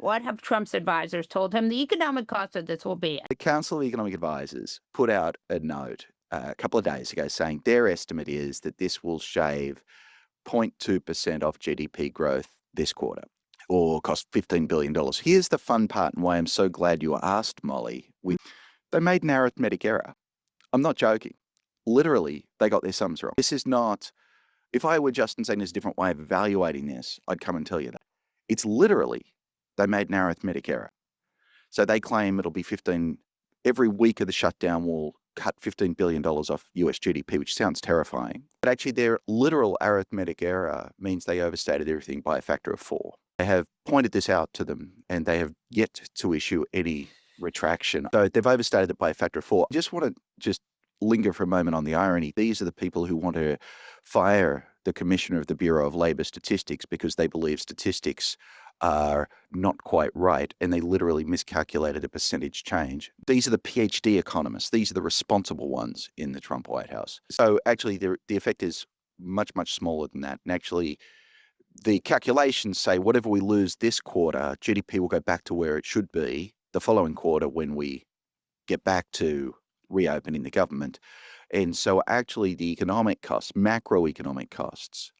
What have Trump's advisors told him the economic cost of this will be? The Council of Economic Advisors put out a note a couple of days ago saying their estimate is that this will shave 0.2% off GDP growth this quarter, or cost $15 billion. Here's the fun part and why I'm so glad you asked, Molly. They made an arithmetic error. I'm not joking. Literally, they got their sums wrong. This is not, if I were Justin saying there's a different way of evaluating this, I'd come and tell you that. It's literally, they made an arithmetic error. So they claim it'll be every week of the shutdown will cut $15 billion off US GDP, which sounds terrifying. But actually their literal arithmetic error means they overstated everything by a factor of 4. I have pointed this out to them and they have yet to issue any retraction. So they've overstated it by a factor of 4. I just want to linger for a moment on the irony. These are the people who want to fire the commissioner of the Bureau of Labor Statistics because they believe statistics are not quite right and they literally miscalculated a percentage change. These are the PhD economists. These are the responsible ones in the Trump White House. So actually the effect is much, much smaller than that. And actually the calculations say whatever we lose this quarter, GDP will go back to where it should be the following quarter when we get back to reopening the government. And so actually the economic costs, macroeconomic costs,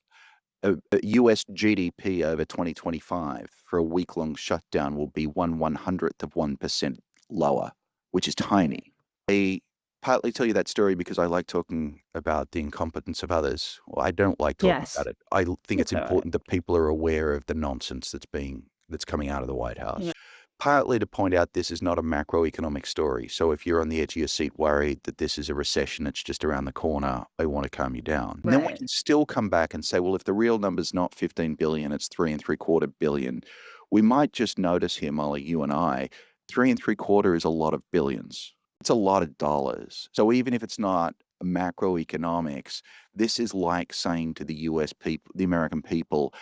US GDP over 2025 for a week-long shutdown will be 1/100th of 1% lower, which is tiny. I partly tell you that story because I like talking about the incompetence of others. Well, I don't like talking Yes. about it. I think it's Uh, important that people are aware of the nonsense that's coming out of the White House. Yeah. Partly to point out this is not a macroeconomic story. So if you're on the edge of your seat worried that this is a recession that's just around the corner, I want to calm you down. And then we Right. can still come back and say, well, if the real number's not 15 billion, it's 3.75 billion. We might just notice here, Molly, you and I, 3.75 is a lot of billions. It's a lot of dollars. So even if it's not macroeconomics, this is like saying to the US people, the American people,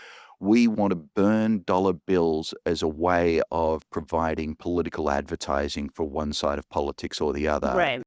we want to burn dollar bills as a way of providing political advertising for one side of politics or the other. Right.